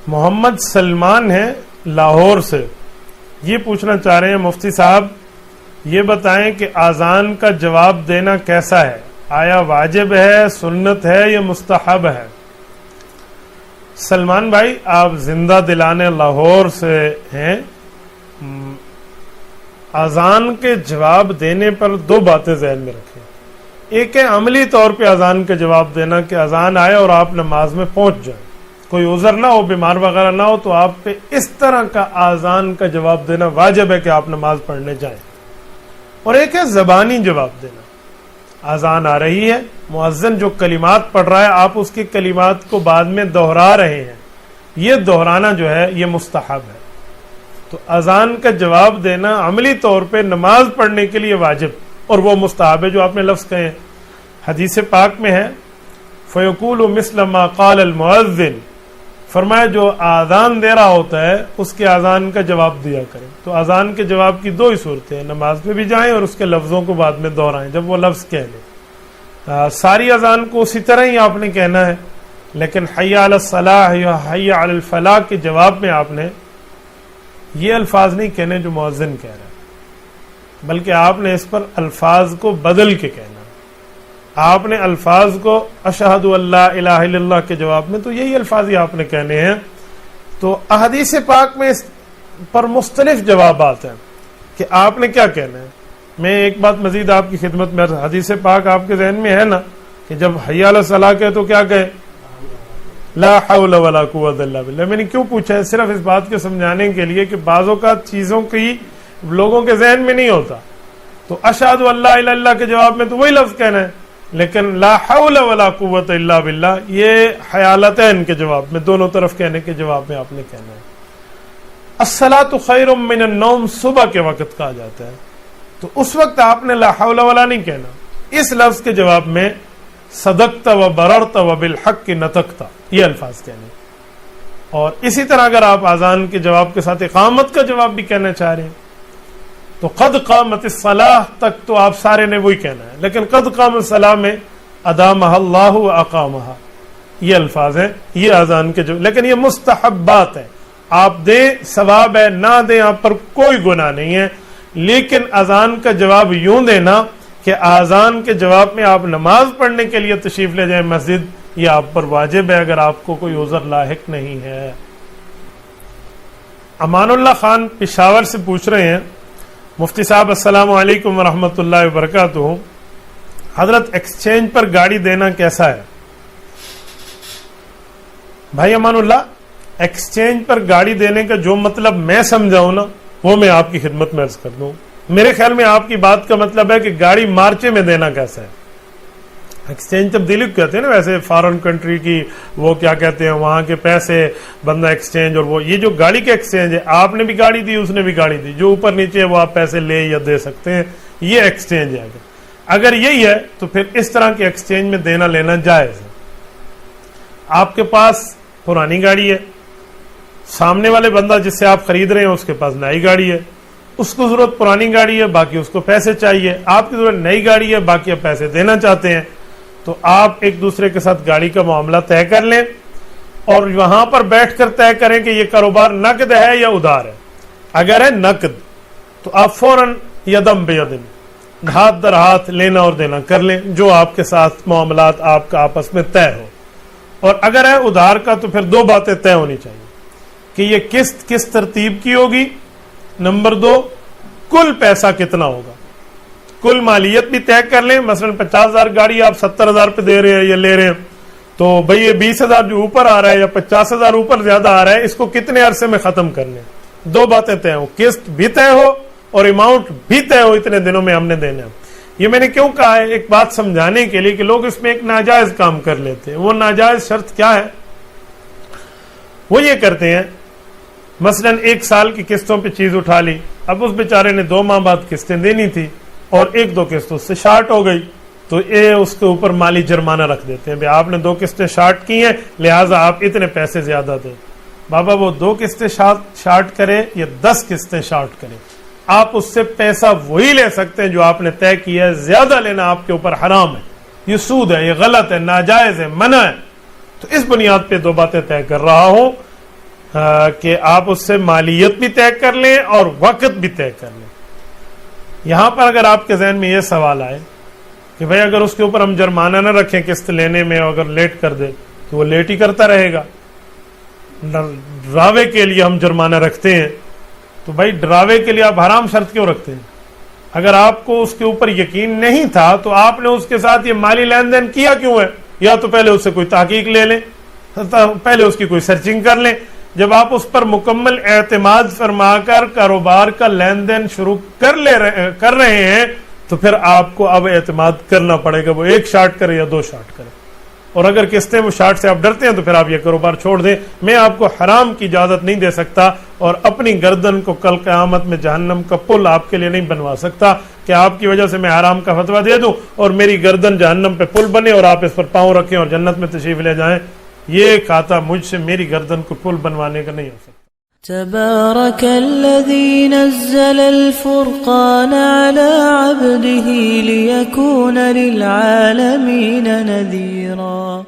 محمد سلمان ہیں لاہور سے، یہ پوچھنا چاہ رہے ہیں مفتی صاحب یہ بتائیں کہ اذان کا جواب دینا کیسا ہے، آیا واجب ہے، سنت ہے یا مستحب ہے؟ سلمان بھائی آپ زندہ دلانے لاہور سے ہیں، اذان کے جواب دینے پر دو باتیں ذہن میں رکھیں. ایک ہے عملی طور پہ اذان کا جواب دینا کہ اذان آئے اور آپ نماز میں پہنچ جائیں، کوئی عذر نہ ہو، بیمار وغیرہ نہ ہو، تو آپ پہ اس طرح کا اذان کا جواب دینا واجب ہے کہ آپ نماز پڑھنے جائیں. اور ایک ہے زبانی جواب دینا، اذان آ رہی ہے، مؤذن جو کلمات پڑھ رہا ہے آپ اس کی کلمات کو بعد میں دہرا رہے ہیں، یہ دہرانا جو ہے یہ مستحب ہے. تو اذان کا جواب دینا عملی طور پہ نماز پڑھنے کے لیے واجب اور وہ مستحب ہے جو آپ نے لفظ کہے ہیں. حدیث پاک میں ہے فَيَقُولُ مِثْلَ مَا قَالَ الْمُؤَذِّنُ، فرمایا جو اذان دے رہا ہوتا ہے اس کے اذان کا جواب دیا کریں. تو اذان کے جواب کی دو ہی صورتیں ہیں، نماز میں بھی جائیں اور اس کے لفظوں کو بعد میں دہرائیں جب وہ لفظ کہہ لیں. ساری اذان کو اسی طرح ہی آپ نے کہنا ہے، لیکن حی علی الصلاح یا حی علی الفلاح کے جواب میں آپ نے یہ الفاظ نہیں کہنے جو مؤذن کہہ رہا ہے، بلکہ آپ نے اس پر الفاظ کو بدل کے کہنا. آپ نے الفاظ کو اشہد اللہ الہ الا اللہ کے جواب میں تو یہی الفاظ ہی آپ نے کہنے ہیں. تو احادیث پاک میں اس پر مختلف جوابات ہیں کہ آپ نے کیا کہنا ہے. میں ایک بات مزید آپ کی خدمت میں، حدیث پاک آپ کے ذہن میں ہے نا کہ جب حی علی الصلاح کہے تو کیا کہے؟ لا حول ولا قوت الا باللہ. میں نے کیوں پوچھا ہے؟ صرف اس بات کو سمجھانے کے لیے کہ بعض اوقات چیزوں کی لوگوں کے ذہن میں نہیں ہوتا. تو اشہد اللہ الہ اللہ کے جواب میں تو وہی لفظ کہنا ہے، لیکن لا حول ولا قوت الا باللہ یہ حیالتین کے جواب میں، دونوں طرف کہنے کے جواب میں آپ نے کہنا ہے. الصلاۃ خیر من النوم صبح کے وقت کہا جاتا ہے، تو اس وقت آپ نے لا حول ولا نہیں کہنا. اس لفظ کے جواب میں صدقت و بررت و بالحق نطقت یہ الفاظ کہنے. اور اسی طرح اگر آپ اذان کے جواب کے ساتھ اقامت کا جواب بھی کہنا چاہ رہے ہیں تو قد قامت الصلاح تک تو آپ سارے نے وہی کہنا ہے، لیکن قد قامت الصلاح میں ادامہ اللہ و اقامہ یہ الفاظ ہیں، یہ اذان کے جو، لیکن یہ مستحبات ہے، آپ دیں ثواب ہے، نہ دیں آپ پر کوئی گناہ نہیں ہے. لیکن اذان کا جواب یوں دینا کہ اذان کے جواب میں آپ نماز پڑھنے کے لیے تشریف لے جائیں مسجد، یہ آپ پر واجب ہے اگر آپ کو کوئی عذر لاحق نہیں ہے. امان اللہ خان پشاور سے پوچھ رہے ہیں مفتی صاحب السلام علیکم ورحمۃ اللہ وبرکاتہ، حضرت ایکسچینج پر گاڑی دینا کیسا ہے؟ بھائی امان اللہ، ایکسچینج پر گاڑی دینے کا جو مطلب میں سمجھاؤں نا وہ میں آپ کی خدمت میں عرض کر دوں. میرے خیال میں آپ کی بات کا مطلب ہے کہ گاڑی مارچے میں دینا کیسا ہے. ایکسچینج تبدیلی کہتے ہیں نا، ویسے فارن کنٹری کی وہ کیا کہتے ہیں وہاں کے پیسے بندہ ایکسچینج، اور وہ یہ جو گاڑی کے ایکسچینج ہے، آپ نے بھی گاڑی دی اس نے بھی گاڑی دی، جو اوپر نیچے ہے وہ آپ پیسے لے یا دے سکتے ہیں، یہ ایکسچینج ہے. اگر یہی ہے تو پھر اس طرح کے ایکسچینج میں دینا لینا جائز ہے. آپ کے پاس پرانی گاڑی ہے، سامنے والے بندہ جس سے آپ خرید رہے ہیں اس کے پاس نئی گاڑی ہے، اس کو ضرورت پرانی گاڑی ہے، باقی اس کو پیسے چاہیے، آپ کی ضرورت نئی گاڑی ہے، باقی آپ پیسے دینا چاہتے ہیں، تو آپ ایک دوسرے کے ساتھ گاڑی کا معاملہ طے کر لیں اور وہاں پر بیٹھ کر طے کریں کہ یہ کاروبار نقد ہے یا ادھار ہے. اگر ہے نقد تو آپ فوراً یدم بیدم ہاتھ در ہاتھ لینا اور دینا کر لیں، جو آپ کے ساتھ معاملات آپ کا آپس میں طے ہو. اور اگر ہے ادھار کا تو پھر دو باتیں طے ہونی چاہیے کہ یہ قسط کس ترتیب کی ہوگی، نمبر 2 کل پیسہ کتنا ہوگا، کل مالیت بھی طے کر لیں. مثلا 50,000 گاڑی آپ 70,000 پہ دے رہے ہیں یا لے رہے ہیں، تو بھئی یہ 20,000 جو اوپر آ رہا ہے یا 50,000 اوپر زیادہ آ رہا ہے، اس کو کتنے عرصے میں ختم کرنے. دو باتیں طے ہو، قسط بھی طے ہو اور اماؤنٹ بھی طے ہو، اتنے دنوں میں ہم نے دینا ہے. یہ میں نے کیوں کہا ہے؟ ایک بات سمجھانے کے لیے کہ لوگ اس میں ایک ناجائز کام کر لیتے ہیں. وہ ناجائز شرط کیا ہے؟ وہ یہ کرتے ہیں مثلا 1 سال کی قسطوں پہ چیز اٹھا لی، اب اس بیچارے نے 2 ماہ بعد قسطیں دینی تھی اور 1-2 قسطوں سے شارٹ ہو گئی، تو یہ اس کے اوپر مالی جرمانہ رکھ دیتے ہیں. آپ نے 2 قسطیں شارٹ کی ہیں لہٰذا آپ اتنے پیسے زیادہ دیں. بابا وہ 2 قسطیں شارٹ کرے یا 10 قسطیں شارٹ کرے، آپ اس سے پیسہ وہی لے سکتے ہیں جو آپ نے طے کیا ہے. زیادہ لینا آپ کے اوپر حرام ہے، یہ سود ہے، یہ غلط ہے، ناجائز ہے، منع ہے. تو اس بنیاد پہ 2 باتیں طے کر رہا ہوں. کہ آپ اس سے مالیت بھی طے کر لیں اور وقت بھی طے کر لیں. یہاں پر اگر آپ کے ذہن میں یہ سوال آئے کہ بھئی اگر اس کے اوپر ہم جرمانہ نہ رکھیں قسط لینے میں، اگر لیٹ کر دے تو وہ لیٹ ہی کرتا رہے گا، ڈراوے کے لیے ہم جرمانہ رکھتے ہیں، تو بھائی ڈراوے کے لیے آپ حرام شرط کیوں رکھتے ہیں؟ اگر آپ کو اس کے اوپر یقین نہیں تھا تو آپ نے اس کے ساتھ یہ مالی لین دین کیا کیوں ہے؟ یا تو پہلے اس سے کوئی تحقیق لے لیں، پہلے اس کی کوئی سرچنگ کر لیں. جب آپ اس پر مکمل اعتماد فرما کر کاروبار کا لین دین شروع کر رہے ہیں تو پھر آپ کو اب اعتماد کرنا پڑے گا، وہ ایک شارٹ کرے یا 2 شارٹ کرے. اور اگر قسطیں وہ شارٹ سے آپ ڈرتے ہیں تو پھر آپ یہ کاروبار چھوڑ دیں. میں آپ کو حرام کی اجازت نہیں دے سکتا اور اپنی گردن کو کل قیامت میں جہنم کا پل آپ کے لیے نہیں بنوا سکتا کہ آپ کی وجہ سے میں حرام کا فتویٰ دے دوں اور میری گردن جہنم پہ پل بنے اور آپ اس پر پاؤں رکھیں اور جنت میں تشریف لے جائیں. یہ کھاتا مجھ سے میری گردن کو پل بنوانے کا نہیں ہو سکتا. تبارك الذي نزل الفرقان على عبده ليكون للعالمين نذيرا.